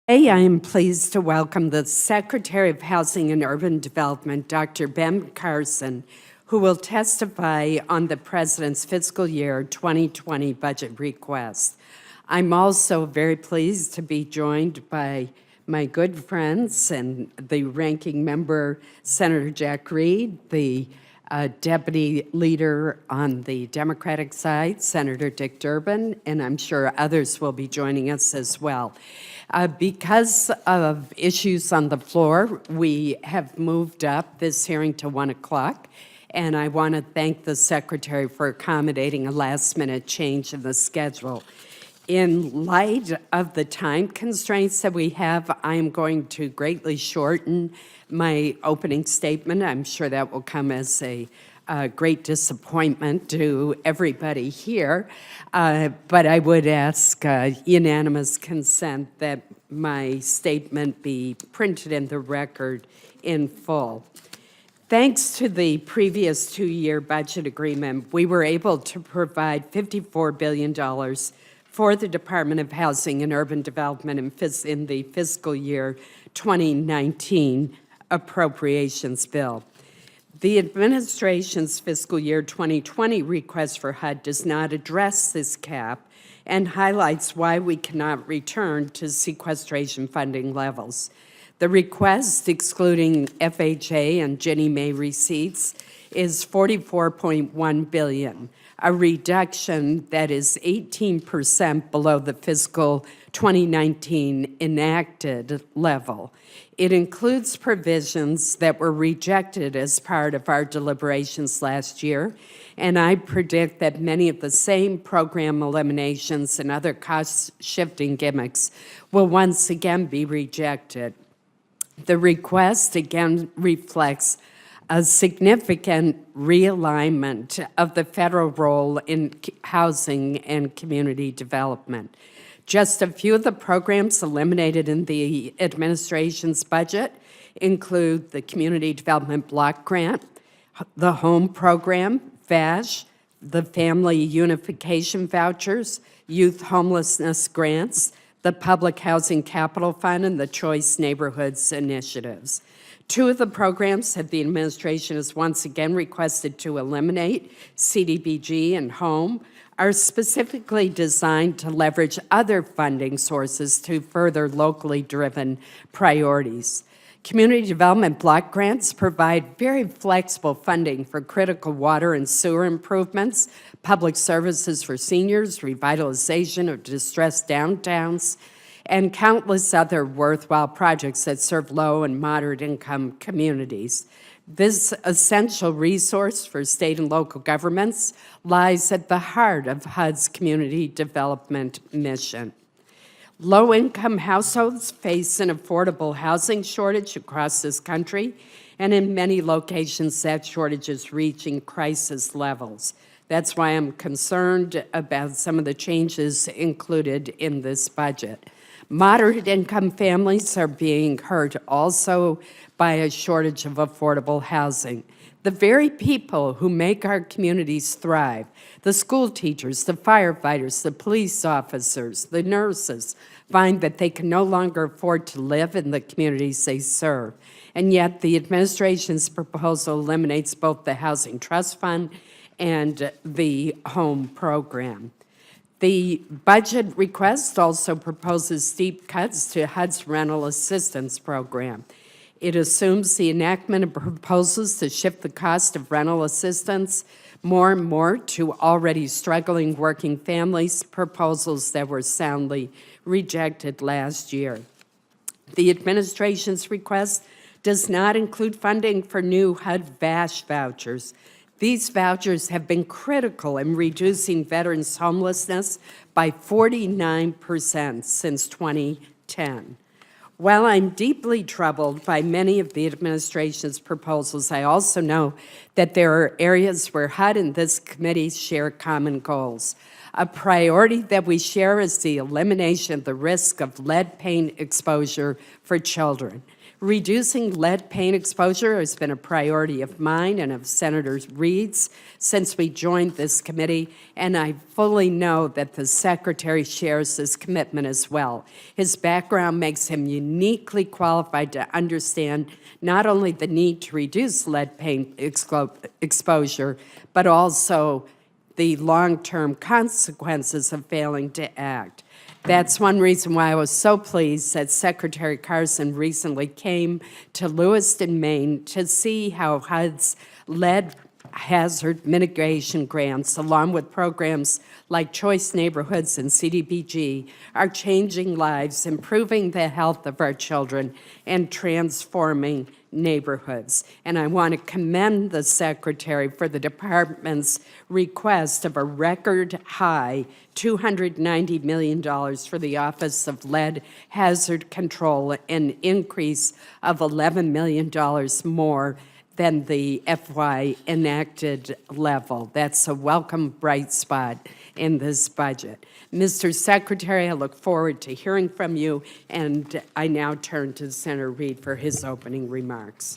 Today, I am pleased to welcome the Secretary of Housing and Urban Development, Dr. Ben Carson, who will testify on the President's fiscal year 2020 budget request. I'm also very pleased to be joined by my good friends and the ranking member, Senator Jack Reed, the Deputy Leader on the Democratic side, Senator Dick Durbin, and I'm sure others will be joining us as well. Because of issues on the floor, we have moved up this hearing to 1 o'clock, and I want to thank the Secretary for accommodating a last-minute change in the schedule. In light of the time constraints that we have, I am going to greatly shorten my opening statement. I'm sure that will come as a great disappointment to everybody here, but I would ask unanimous consent that my statement be printed in the record in full. Thanks to the previous two-year budget agreement, we were able to provide $54 billion for the Department of Housing and Urban Development in the fiscal year 2019 Appropriations Bill. The administration's fiscal year 2020 request for HUD does not address this cap and highlights why we cannot return to sequestration funding levels. The request, excluding FHA and Ginnie Mae receipts, is $44.1 billion, a reduction that is 18% below the fiscal 2019 enacted level. It includes provisions that were rejected as part of our deliberations last year, and I predict that many of the same program eliminations and other cost-shifting gimmicks will once again be rejected. The request again reflects a significant realignment of the federal role in housing and community development. Just a few of the programs eliminated in the administration's budget include the Community Development Block Grant, the Home Program, FASH, the Family Unification Vouchers, Youth Homelessness Grants, the Public Housing Capital Fund, and the Choice Neighborhoods Initiatives. Two of the programs that the administration has once again requested to eliminate, CDBG and HOME, are specifically designed to leverage other funding sources to further locally driven priorities. Community development block grants provide very flexible funding for critical water and sewer improvements, public services for seniors, revitalization of distressed downtowns, and countless other worthwhile projects that serve low and moderate income communities. This essential resource for state and local governments lies at the heart of HUD's community development mission. Low-income households face an affordable housing shortage across this country, and in many locations that shortage is reaching crisis levels. That's why I'm concerned about some of the changes included in this budget. Moderate income families are being hurt also by a shortage of affordable housing. The very people who make our communities thrive, the school teachers, the firefighters, the police officers, the nurses, find that they can no longer afford to live in the communities they serve. And yet the administration's proposal eliminates both the Housing Trust Fund and the Home Program. The budget request also proposes steep cuts to HUD's rental assistance program. It assumes the enactment of proposals to shift the cost of rental assistance more and more to already struggling working families, proposals that were soundly rejected last year. The administration's request does not include funding for new HUD VASH vouchers. These vouchers have been critical in reducing veterans' homelessness by 49% since 2010. While I'm deeply troubled by many of the administration's proposals, I also know that there are areas where HUD and this committee share common goals. A priority that we share is the elimination of the risk of lead paint exposure for children. Reducing lead paint exposure has been a priority of mine and of Senator Reid's since we joined this committee, and I fully know that the Secretary shares this commitment as well. His background makes him uniquely qualified to understand not only the need to reduce lead paint exposure, but also the long-term consequences of failing to act. That's one reason why I was so pleased that Secretary Carson recently came to Lewiston, Maine to see how HUD's lead hazard mitigation grants, along with programs like Choice Neighborhoods and CDBG, are changing lives, improving the health of our children, and transforming neighborhoods. And I want to commend the Secretary for the Department's request of a record high $290 million for the Office of Lead Hazard Control, an increase of $11 million more than the FY enacted level. That's a welcome bright spot in this budget. Mr. Secretary, I look forward to hearing from you, and I now turn to Senator Reid for his opening remarks.